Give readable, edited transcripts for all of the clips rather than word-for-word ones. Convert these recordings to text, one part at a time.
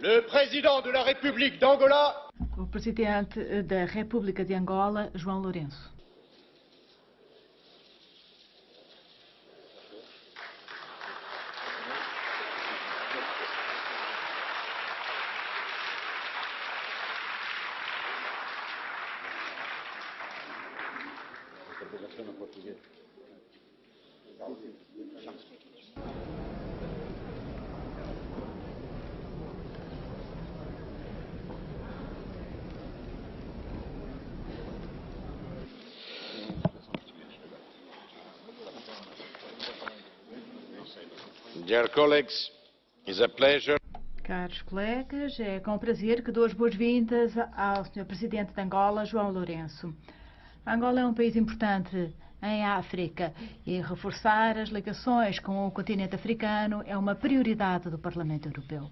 Le président de la République d'Angola. O presidente da República de Angola, João Lourenço. Dear colleagues, it's a pleasure. Caros colegas, é com prazer que dou as boas-vindas ao Sr. Presidente de Angola, João Lourenço. Angola é um país importante em África e reforçar as ligações com o continente africano é uma prioridade do Parlamento Europeu.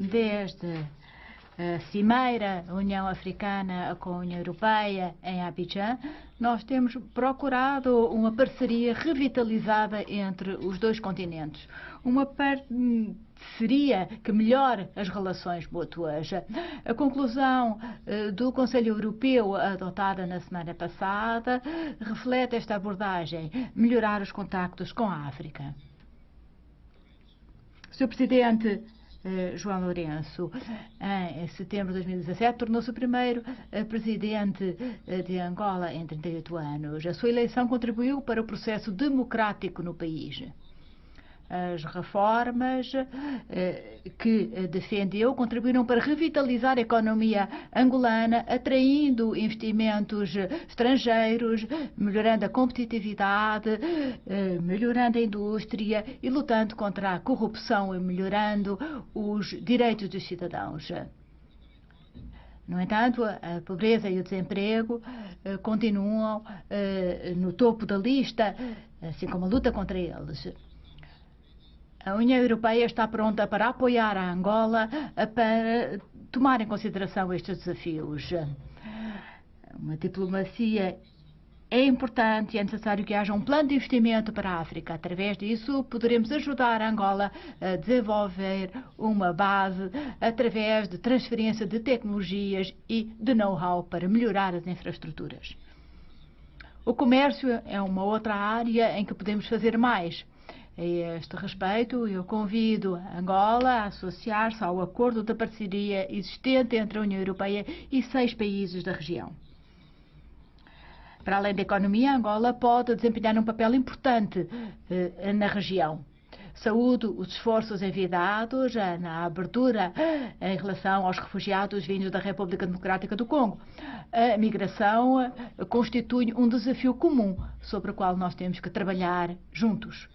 Desde a Cimeira União Africana com a União Europeia em Abidjan, nós temos procurado uma parceria revitalizada entre os dois continentes. Uma parceria que melhore as relações mútuas. A conclusão do Conselho Europeu, adotada na semana passada, reflete esta abordagem, melhorar os contactos com a África. Sr. Presidente João Lourenço, em setembro de 2017, tornou-se o primeiro presidente de Angola em 38 anos. A sua eleição contribuiu para o processo democrático no país. As reformas que defendeu contribuíram para revitalizar a economia angolana, atraindo investimentos estrangeiros, melhorando a competitividade, melhorando a indústria e lutando contra a corrupção e melhorando os direitos dos cidadãos. No entanto, a pobreza e o desemprego continuam no topo da lista, assim como a luta contra eles. A União Europeia está pronta para apoiar a Angola para tomar em consideração estes desafios. Uma diplomacia é importante e é necessário que haja um plano de investimento para a África. Através disso, poderemos ajudar a Angola a desenvolver uma base através de transferência de tecnologias e de know-how para melhorar as infraestruturas. O comércio é uma outra área em que podemos fazer mais. A este respeito, eu convido a Angola a associar-se ao acordo de parceria existente entre a União Europeia e 6 países da região. Para além da economia, Angola pode desempenhar um papel importante na região. Saúdo os esforços enviados na abertura em relação aos refugiados vindos da República Democrática do Congo. A migração constitui um desafio comum sobre o qual nós temos que trabalhar juntos.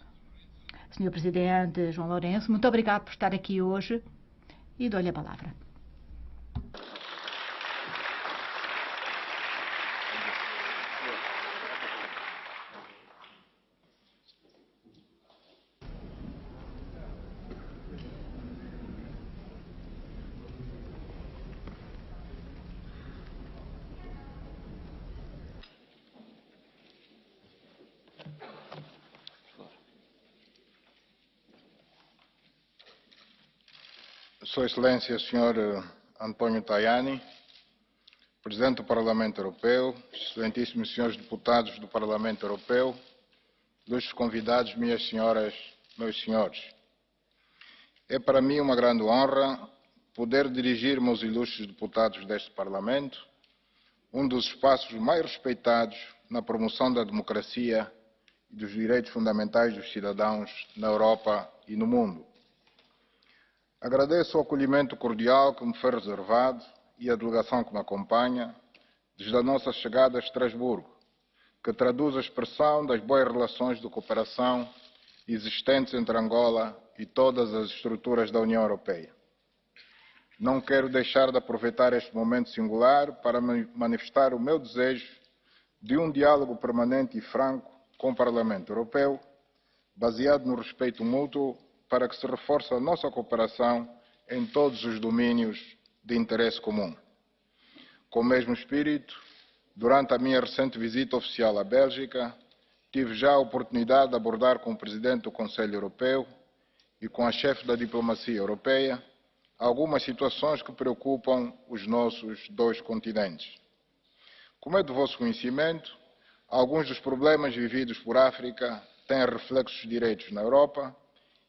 Sr. Presidente João Lourenço, muito obrigado por estar aqui hoje e dou-lhe a palavra. Sua Excelência, Sr. António Tajani, Presidente do Parlamento Europeu, excelentíssimos senhores deputados do Parlamento Europeu, ilustres convidados, minhas senhoras, meus senhores. É para mim uma grande honra poder dirigir-me aos ilustres deputados deste Parlamento, um dos espaços mais respeitados na promoção da democracia e dos direitos fundamentais dos cidadãos na Europa e no mundo. Agradeço o acolhimento cordial que me foi reservado e a delegação que me acompanha desde a nossa chegada a Estrasburgo, que traduz a expressão das boas relações de cooperação existentes entre Angola e todas as estruturas da União Europeia. Não quero deixar de aproveitar este momento singular para manifestar o meu desejo de um diálogo permanente e franco com o Parlamento Europeu, baseado no respeito mútuo, para que se reforce a nossa cooperação em todos os domínios de interesse comum. Com o mesmo espírito, durante a minha recente visita oficial à Bélgica, tive já a oportunidade de abordar com o Presidente do Conselho Europeu e com a chefe da diplomacia europeia algumas situações que preocupam os nossos dois continentes. Como é do vosso conhecimento, alguns dos problemas vividos por África têm reflexos diretos na Europa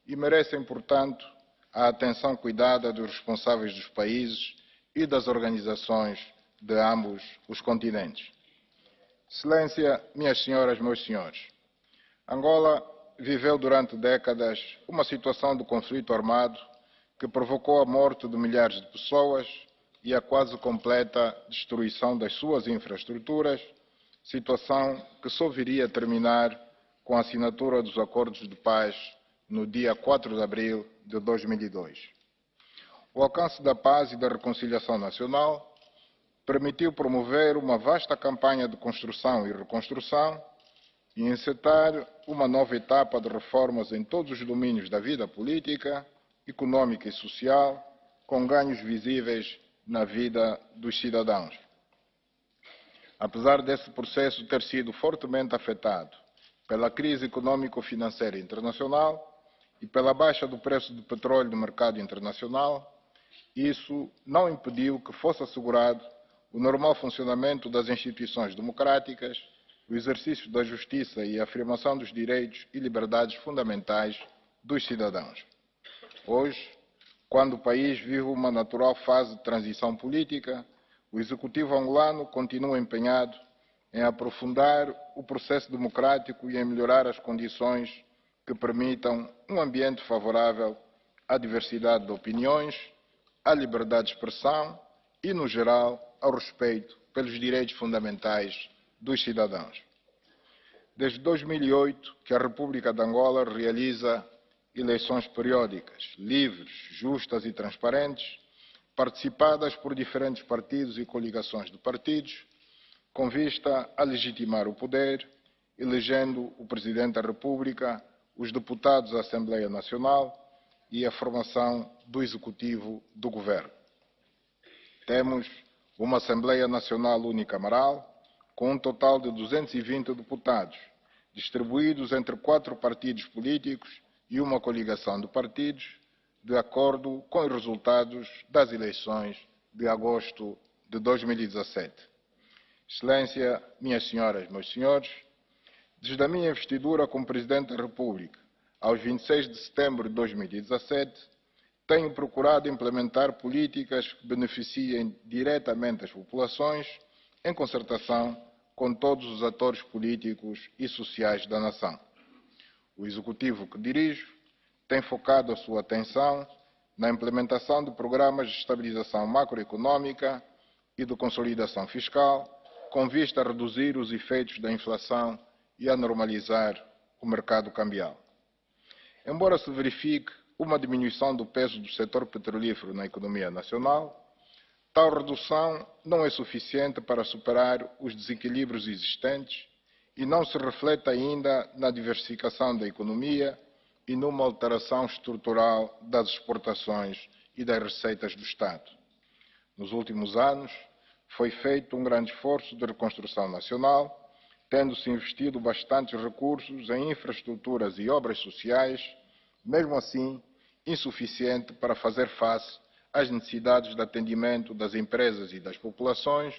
e merecem, portanto, a atenção cuidada dos responsáveis dos países e das organizações de ambos os continentes. Excelência, minhas senhoras, meus senhores, Angola viveu durante décadas uma situação de conflito armado que provocou a morte de milhares de pessoas e a quase completa destruição das suas infraestruturas, situação que só viria a terminar com a assinatura dos acordos de paz no dia 4 de abril de 2002. O alcance da paz e da reconciliação nacional permitiu promover uma vasta campanha de construção e reconstrução e encetar uma nova etapa de reformas em todos os domínios da vida política, econômica e social, com ganhos visíveis na vida dos cidadãos. Apesar desse processo ter sido fortemente afetado pela crise econômico-financeira internacional e pela baixa do preço do petróleo no mercado internacional, isso não impediu que fosse assegurado o normal funcionamento das instituições democráticas, o exercício da justiça e a afirmação dos direitos e liberdades fundamentais dos cidadãos. Hoje, quando o país vive uma natural fase de transição política, o Executivo angolano continua empenhado em aprofundar o processo democrático e em melhorar as condições que permitam um ambiente favorável à diversidade de opiniões, à liberdade de expressão e, no geral, ao respeito pelos direitos fundamentais dos cidadãos. Desde 2008 que a República de Angola realiza eleições periódicas, livres, justas e transparentes, participadas por diferentes partidos e coligações de partidos, com vista a legitimar o poder, elegendo o Presidente da República, os deputados da Assembleia Nacional e a formação do Executivo do Governo. Temos uma Assembleia Nacional unicameral, com um total de 220 deputados, distribuídos entre 4 partidos políticos e uma coligação de partidos, de acordo com os resultados das eleições de agosto de 2017. Excelência, minhas senhoras, meus senhores, desde a minha investidura como Presidente da República, aos 26 de setembro de 2017, tenho procurado implementar políticas que beneficiem diretamente as populações, em concertação com todos os atores políticos e sociais da nação. O Executivo que dirijo tem focado a sua atenção na implementação de programas de estabilização macroeconômica e de consolidação fiscal, com vista a reduzir os efeitos da inflação e a normalizar o mercado cambial. Embora se verifique uma diminuição do peso do setor petrolífero na economia nacional, tal redução não é suficiente para superar os desequilíbrios existentes e não se reflete ainda na diversificação da economia e numa alteração estrutural das exportações e das receitas do Estado. Nos últimos anos, foi feito um grande esforço de reconstrução nacional, tendo-se investido bastantes recursos em infraestruturas e obras sociais, mesmo assim insuficiente para fazer face às necessidades de atendimento das empresas e das populações,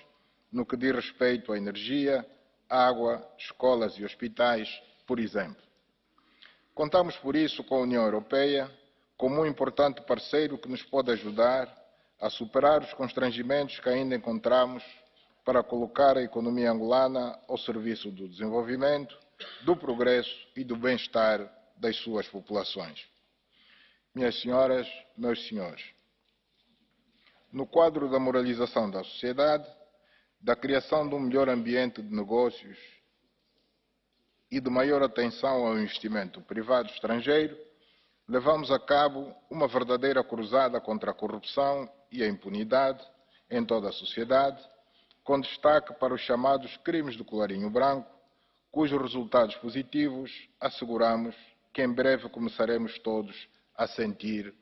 no que diz respeito à energia, água, escolas e hospitais, por exemplo. Contamos, por isso, com a União Europeia como um importante parceiro que nos pode ajudar a superar os constrangimentos que ainda encontramos para colocar a economia angolana ao serviço do desenvolvimento, do progresso e do bem-estar das suas populações. Minhas senhoras, meus senhores, no quadro da moralização da sociedade, da criação de um melhor ambiente de negócios e de maior atenção ao investimento privado estrangeiro, levamos a cabo uma verdadeira cruzada contra a corrupção e a impunidade em toda a sociedade, com destaque para os chamados crimes do colarinho branco, cujos resultados positivos asseguramos que em breve começaremos todos a sentir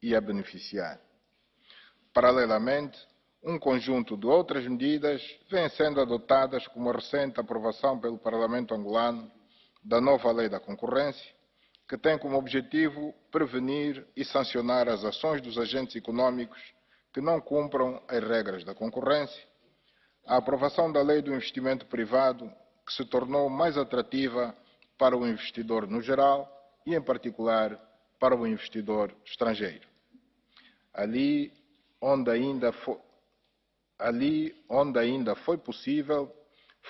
e a beneficiar. Paralelamente, um conjunto de outras medidas vêm sendo adotadas como a recente aprovação pelo Parlamento angolano da nova Lei da Concorrência, que tem como objetivo prevenir e sancionar as ações dos agentes econômicos que não cumpram as regras da concorrência, a aprovação da Lei do Investimento Privado, que se tornou mais atrativa para o investidor no geral e, em particular, para o investidor estrangeiro. Ali onde ainda foi possível,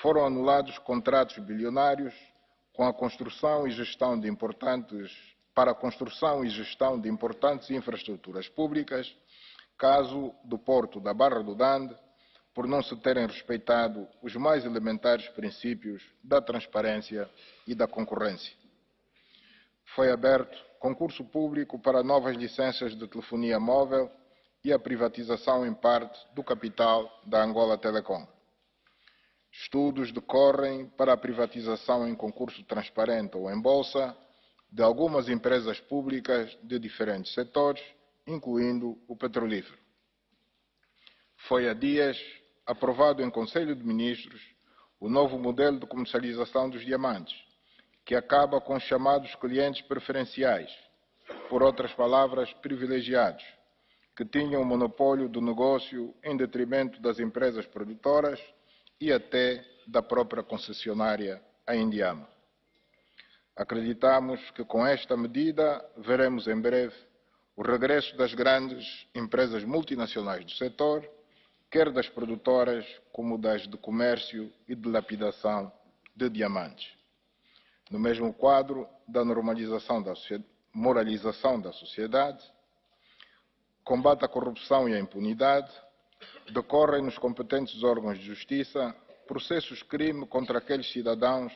foram anulados contratos bilionários para a construção e gestão de importantes infraestruturas públicas, caso do Porto da Barra do Dande, por não se terem respeitado os mais elementares princípios da transparência e da concorrência. Foi aberto concurso público para novas licenças de telefonia móvel e a privatização em parte do capital da Angola Telecom. Estudos decorrem para a privatização em concurso transparente ou em bolsa de algumas empresas públicas de diferentes setores, incluindo o petrolífero. Foi há dias aprovado em Conselho de Ministros o novo modelo de comercialização dos diamantes, que acaba com os chamados clientes preferenciais, por outras palavras, privilegiados, que tinham o monopólio do negócio em detrimento das empresas produtoras e até da própria concessionária, a Indiama. Acreditamos que com esta medida veremos em breve o regresso das grandes empresas multinacionais do setor, quer das produtoras como das de comércio e de lapidação de diamantes. No mesmo quadro da moralização da sociedade, combate à corrupção e à impunidade, decorrem nos competentes órgãos de justiça processos crime contra aqueles cidadãos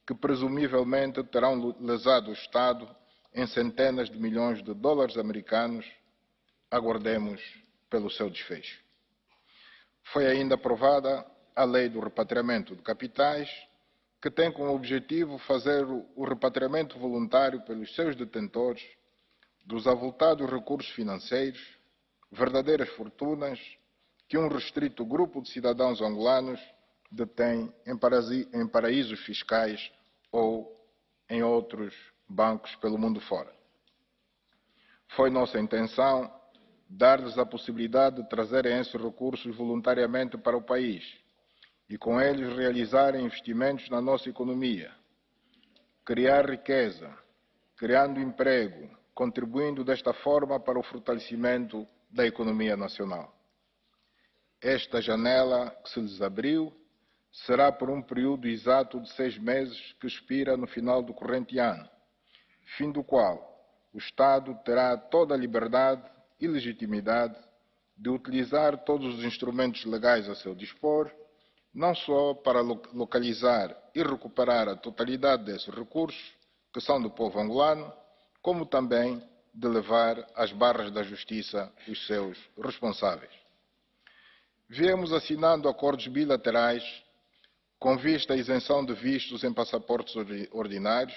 que presumivelmente terão lesado o Estado em centenas de milhões de dólares americanos. Aguardemos pelo seu desfecho. Foi ainda aprovada a Lei do Repatriamento de Capitais, que tem como objetivo fazer o repatriamento voluntário pelos seus detentores dos avultados recursos financeiros, verdadeiras fortunas, que um restrito grupo de cidadãos angolanos detém em paraísos fiscais ou em outros bancos pelo mundo fora. Foi nossa intenção dar-lhes a possibilidade de trazerem esses recursos voluntariamente para o país e com eles realizarem investimentos na nossa economia, criar riqueza, criando emprego, contribuindo desta forma para o fortalecimento da economia nacional. Esta janela que se lhes abriu será por um período exato de 6 meses que expira no final do corrente ano, fim do qual o Estado terá toda a liberdade e legitimidade de utilizar todos os instrumentos legais a seu dispor, não só para localizar e recuperar a totalidade desses recursos, que são do povo angolano, como também de levar às barras da justiça os seus responsáveis. Viemos assinando acordos bilaterais com vista à isenção de vistos em passaportes ordinários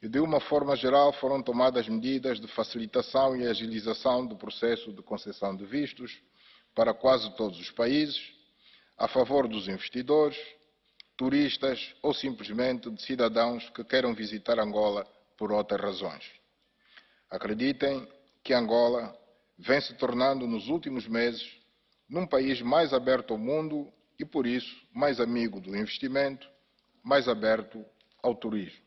e, de uma forma geral, foram tomadas medidas de facilitação e agilização do processo de concessão de vistos para quase todos os países, a favor dos investidores, turistas ou simplesmente de cidadãos que queiram visitar Angola por outras razões. Acreditem que Angola vem se tornando nos últimos meses num país mais aberto ao mundo e, por isso, mais amigo do investimento, mais aberto ao turismo.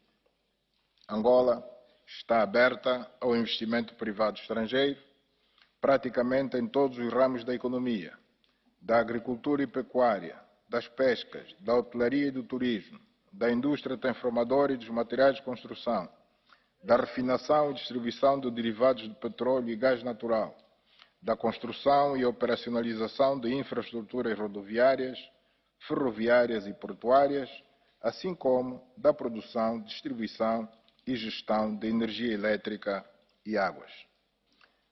Angola está aberta ao investimento privado estrangeiro, praticamente em todos os ramos da economia, da agricultura e pecuária, das pescas, da hotelaria e do turismo, da indústria transformadora e dos materiais de construção, da refinação e distribuição de derivados de petróleo e gás natural, da construção e operacionalização de infraestruturas rodoviárias, ferroviárias e portuárias, assim como da produção, distribuição e gestão de energia elétrica e águas.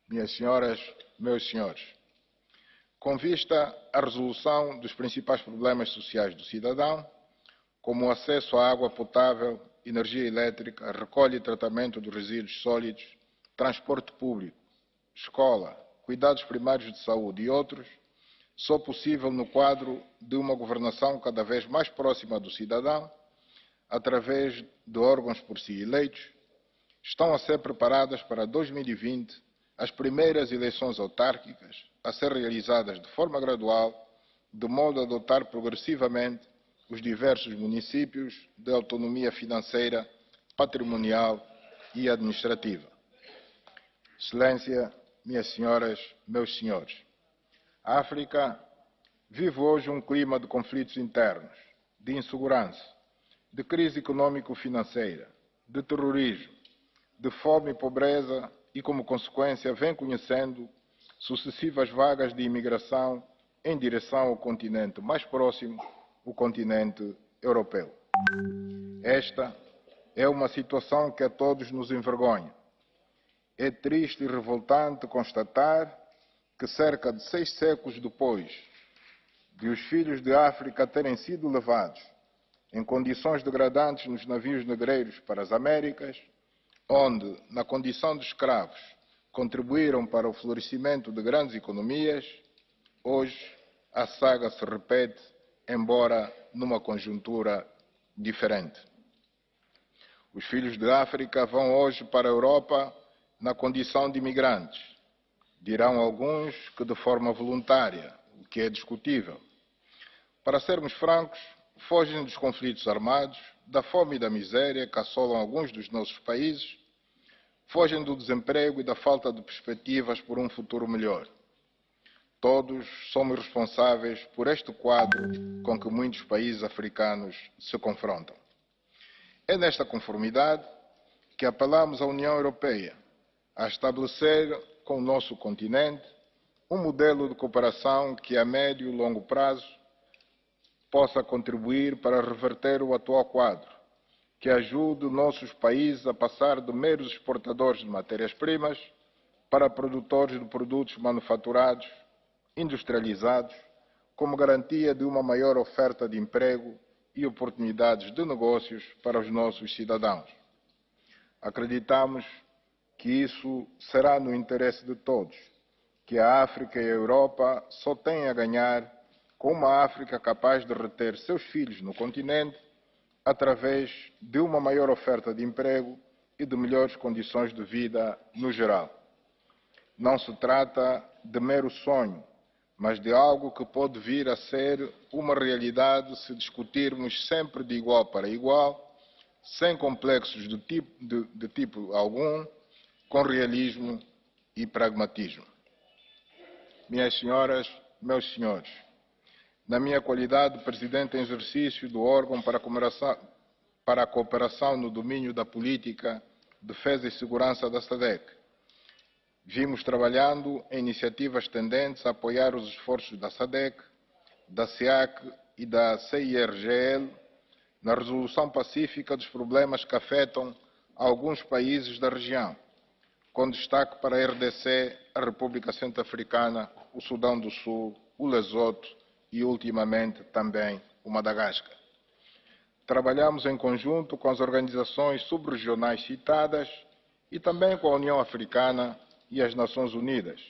Minhas senhoras, meus senhores, com vista à resolução dos principais problemas sociais do cidadão, como o acesso à água potável, energia elétrica, recolha e tratamento de resíduos sólidos, transporte público, escola, cuidados primários de saúde e outros, só possível no quadro de uma governação cada vez mais próxima do cidadão, através de órgãos por si eleitos, estão a ser preparadas para 2020 as primeiras eleições autárquicas a ser realizadas de forma gradual, de modo a adotar progressivamente os diversos municípios de autonomia financeira, patrimonial e administrativa. Excelência, minhas senhoras, meus senhores, a África vive hoje um clima de conflitos internos, de insegurança, de crise econômico-financeira, de terrorismo, de fome e pobreza e, como consequência, vem conhecendo sucessivas vagas de imigração em direção ao continente mais próximo, o continente europeu. Esta é uma situação que a todos nos envergonha. É triste e revoltante constatar que cerca de 6 séculos depois de os filhos de África terem sido levados em condições degradantes nos navios negreiros para as Américas, onde, na condição de escravos, contribuíram para o florescimento de grandes economias, hoje a saga se repete, embora numa conjuntura diferente. Os filhos de África vão hoje para a Europa na condição de imigrantes. Dirão alguns que de forma voluntária, o que é discutível. Para sermos francos, fogem dos conflitos armados, da fome e da miséria que assolam alguns dos nossos países, fogem do desemprego e da falta de perspectivas por um futuro melhor. Todos somos responsáveis por este quadro com que muitos países africanos se confrontam. É nesta conformidade que apelamos à União Europeia a estabelecer com o nosso continente um modelo de cooperação que a médio e longo prazo possa contribuir para reverter o atual quadro, que ajude nossos países a passar de meros exportadores de matérias-primas para produtores de produtos manufaturados, industrializados, como garantia de uma maior oferta de emprego e oportunidades de negócios para os nossos cidadãos. Acreditamos que isso será no interesse de todos, que a África e a Europa só têm a ganhar com uma África capaz de reter seus filhos no continente através de uma maior oferta de emprego e de melhores condições de vida no geral. Não se trata de mero sonho, mas de algo que pode vir a ser uma realidade se discutirmos sempre de igual para igual, sem complexos de tipo algum, com realismo e pragmatismo. Minhas senhoras, meus senhores, na minha qualidade de presidente em exercício do órgão para a cooperação no domínio da política, defesa e segurança da SADC, vimos trabalhando em iniciativas tendentes a apoiar os esforços da SADC, da SEAC e da CIRGL na resolução pacífica dos problemas que afetam alguns países da região, com destaque para a RDC, a República Centro-Africana, o Sudão do Sul, o Lesoto e, ultimamente, também o Madagascar. Trabalhamos em conjunto com as organizações subregionais citadas e também com a União Africana e as Nações Unidas,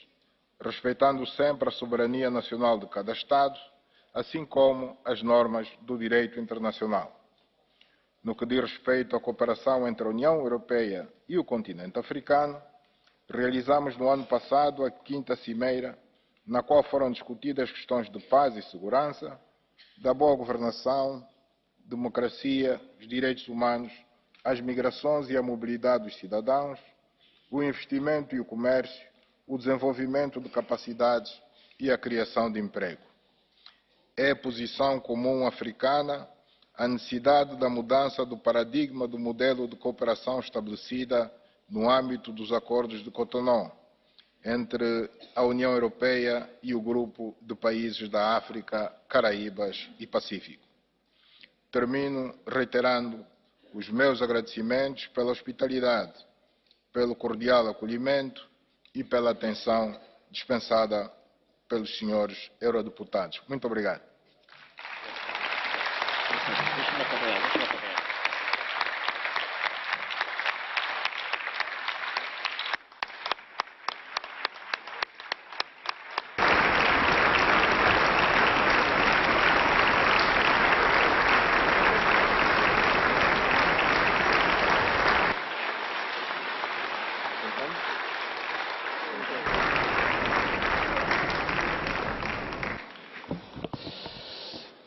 respeitando sempre a soberania nacional de cada Estado, assim como as normas do direito internacional. No que diz respeito à cooperação entre a União Europeia e o continente africano, realizamos no ano passado a 5ª Cimeira, na qual foram discutidas questões de paz e segurança, da boa governação, democracia, os direitos humanos, as migrações e a mobilidade dos cidadãos, o investimento e o comércio, o desenvolvimento de capacidades e a criação de emprego. É posição comum africana a necessidade da mudança do paradigma do modelo de cooperação estabelecida no âmbito dos acordos de Cotonou, entre a União Europeia e o grupo de países da África, Caraíbas e Pacífico. Termino reiterando os meus agradecimentos pela hospitalidade, pelo cordial acolhimento e pela atenção dispensada pelos senhores eurodeputados. Muito obrigado.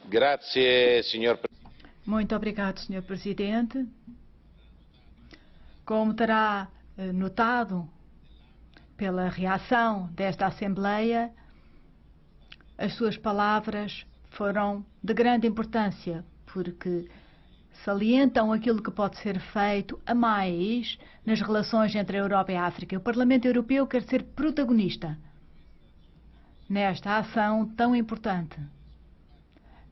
Grazie, signor Presidente. Muito obrigado, Sr. Presidente. Como terá notado pela reação desta Assembleia, as suas palavras foram de grande importância, porque salientam aquilo que pode ser feito a mais nas relações entre a Europa e a África. O Parlamento Europeu quer ser protagonista nesta ação tão importante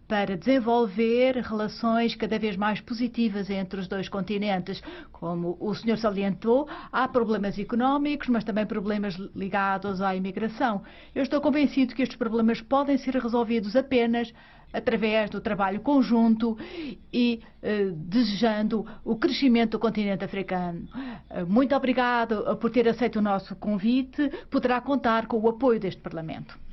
para desenvolver relações cada vez mais positivas entre os dois continentes. Como o senhor salientou, há problemas económicos, mas também problemas ligados à imigração. Eu estou convencido que estes problemas podem ser resolvidos apenas através do trabalho conjunto e desejando o crescimento do continente africano. Muito obrigado por ter aceito o nosso convite. Poderá contar com o apoio deste Parlamento.